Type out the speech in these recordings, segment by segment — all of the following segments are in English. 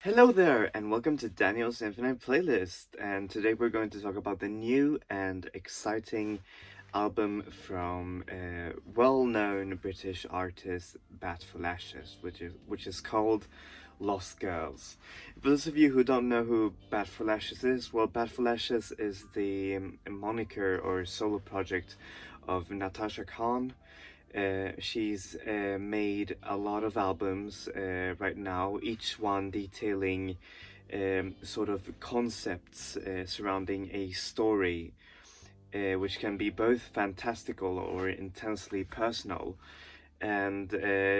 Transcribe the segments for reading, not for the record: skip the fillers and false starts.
Hello there, and welcome to Daniel's Infinite Playlist. And today we're going to talk about the new and exciting album from well-known British artist Bat for Lashes, which is called Lost Girls. For those of you who don't know who Bat for Lashes is, well, Bat for Lashes is the moniker or solo project of Natasha Khan. She's made a lot of albums right now, each one detailing sort of concepts surrounding a story, which can be both fantastical or intensely personal. And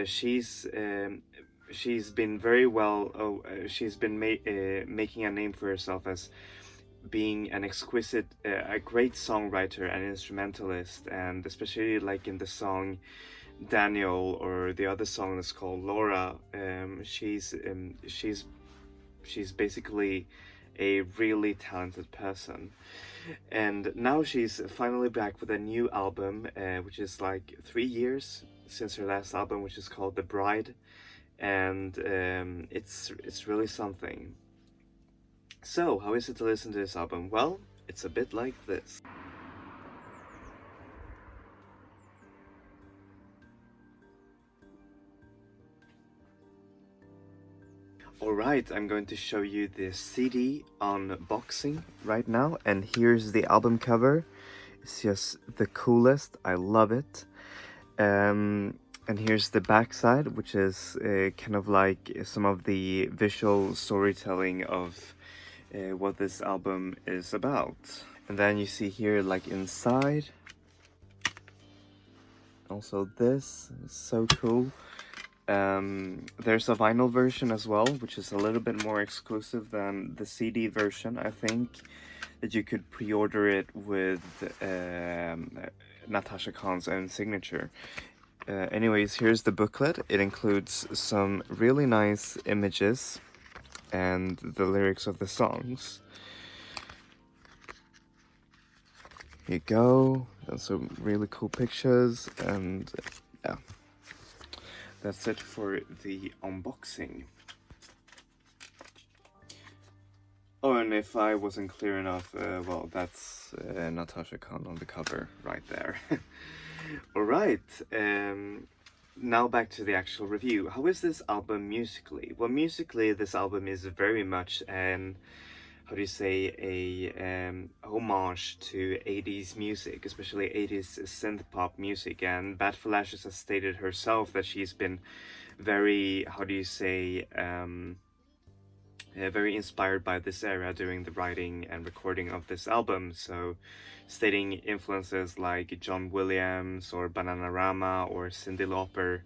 she's been very well. She's been making a name for herself as being an exquisite, a great songwriter and instrumentalist, and especially like in the song Daniel, or the other song that's called Laura. She's basically a really talented person, and now she's finally back with a new album, which is like 3 years since her last album, which is called The Bride, and it's really something. So, how is it to listen to this album? Well, it's a bit like this. Alright, I'm going to show you the CD unboxing right now, and here's the album cover. It's just the coolest, I love it. And here's the backside, which is kind of like some of the visual storytelling of what this album is about. And then you see here, like inside, also this is so cool. There's a vinyl version as well, which is a little bit more exclusive than the CD version. I think that you could pre-order it with Natasha Khan's own signature. Anyways, here's the booklet. It includes some really nice images and the lyrics of the songs. Here you go. And some really cool pictures, and yeah. That's it for the unboxing. Oh, and if I wasn't clear enough, well, that's Natasha Khan on the cover right there. Alright, now back to the actual review. How is this album musically? Well, musically, this album is very much an, how do you say, a homage to 80s music, especially 80s synth pop music. And Bat for Lashes has stated herself that she's been very, how do you say, very inspired by this era during the writing and recording of this album. So, stating influences like John Williams or Bananarama or Cyndi Lauper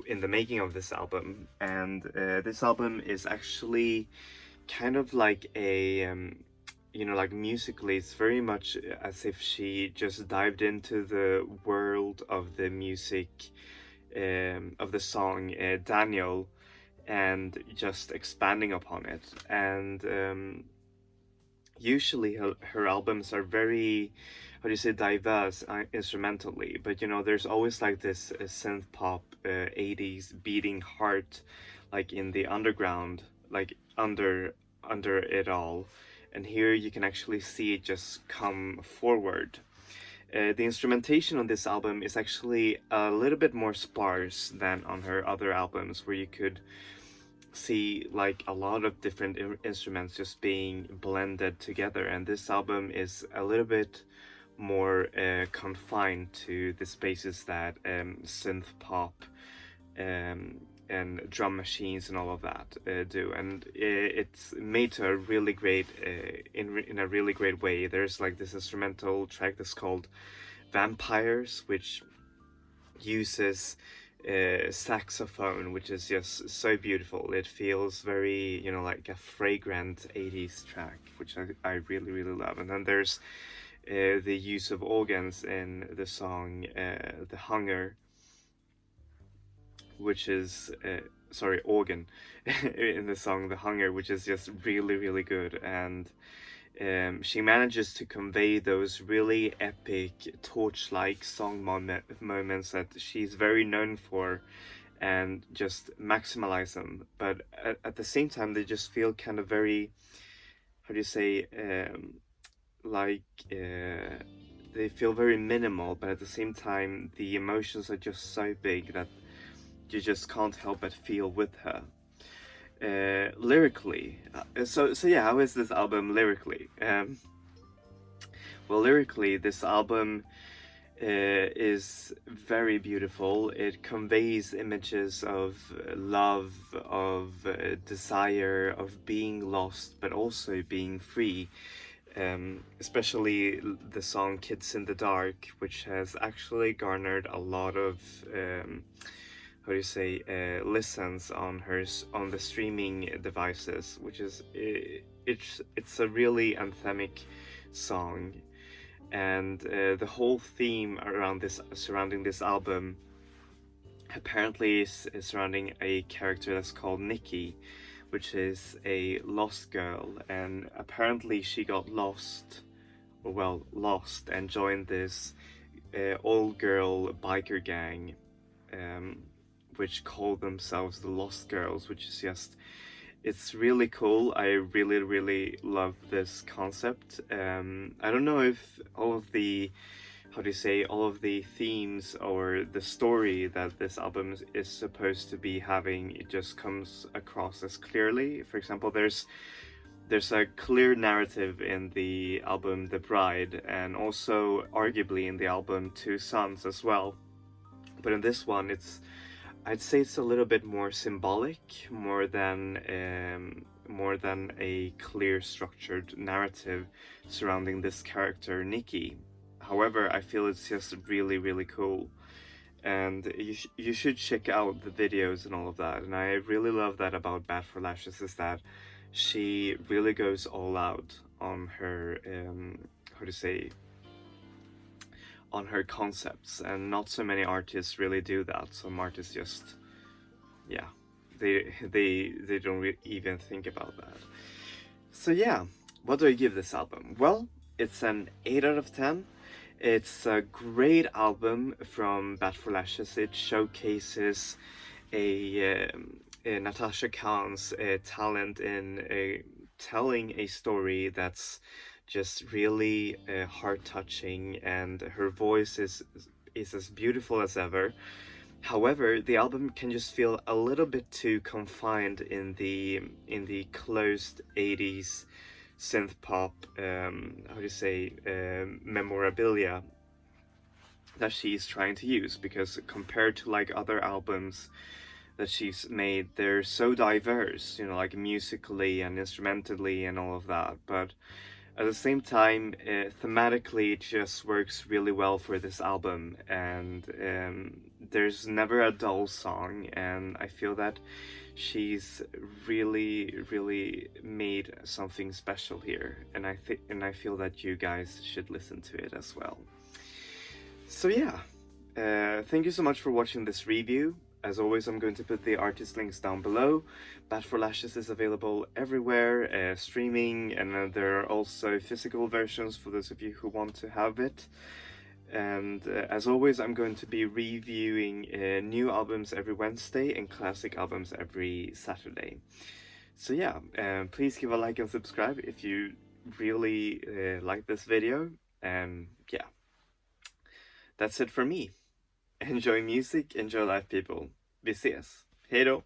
in the making of this album. And this album is actually kind of like a like musically, it's very much as if she just dived into the world of the music, of the song Daniel, and just expanding upon it. And usually her albums are very, how do you say, diverse instrumentally, but there's always like this synth pop 80s beating heart, like in the underground, like under it all. And here you can actually see it just come forward. The instrumentation on this album is actually a little bit more sparse than on her other albums, where you could see like a lot of different instruments just being blended together. And this album is a little bit more confined to the spaces that synth pop and drum machines and all of that do, and it's made to a really great in a really great way. There's like this instrumental track that's called Vampires, which uses saxophone, which is just so beautiful. It feels very, like a fragrant 80s track, which I really really love. And then there's the use of organs in the song The Hunger, which is sorry, organ in the song The Hunger, which is just really really good. And she manages to convey those really epic torch-like song moments that she's very known for, and just maximize them. But at the same time, they just feel kind of very, how do you say, like they feel very minimal, but at the same time, the emotions are just so big that you just can't help but feel with her. Lyrically, so yeah, how is this album lyrically? Well, lyrically, this album is very beautiful. It conveys images of love, of desire, of being lost, but also being free. Especially the song "Kids in the Dark," which has actually garnered a lot of how do you say listens on the streaming devices, which is it's a really anthemic song. And the whole theme surrounding this album apparently is surrounding a character that's called Nikki, which is a lost girl, and apparently she got lost and joined this old girl biker gang, which call themselves the Lost Girls, which is just, it's really cool. I really love this concept. I don't know if all of the, how do you say, all of the themes or the story that this album is supposed to be having, it just comes across as clearly. For example, there's a clear narrative in the album The Bride, and also arguably in the album Two Sons as well. But in this one, I'd say it's a little bit more symbolic, more than a clear structured narrative surrounding this character Nikki. However, I feel it's just really cool, and you should check out the videos and all of that. And I really love that about Bad for Lashes, is that she really goes all out on her how to say, on her concepts, and not so many artists really do that. Some artists just, yeah, they don't even think about that. So yeah, what do I give this album? Well, it's an 8 out of 10. It's a great album from Bat for Lashes. It showcases a Natasha Khan's talent in telling a story that's just really heart-touching, and her voice is as beautiful as ever. However, the album can just feel a little bit too confined in the closed 80s synth pop, how do you say, memorabilia that she's trying to use, because compared to like other albums that she's made, they're so diverse, you know, like musically and instrumentally and all of that. But at the same time, thematically, it just works really well for this album, and there's never a dull song, and I feel that she's really made something special here, and I feel that you guys should listen to it as well. So yeah, thank you so much for watching this review. As always, I'm going to put the artist links down below. Bat for Lashes is available everywhere, streaming, and there are also physical versions for those of you who want to have it. And as always, I'm going to be reviewing new albums every Wednesday and classic albums every Saturday. So yeah, please give a like and subscribe if you really like this video. And yeah, that's it for me. Enjoy music, enjoy life, people. Vi ses. Hej då!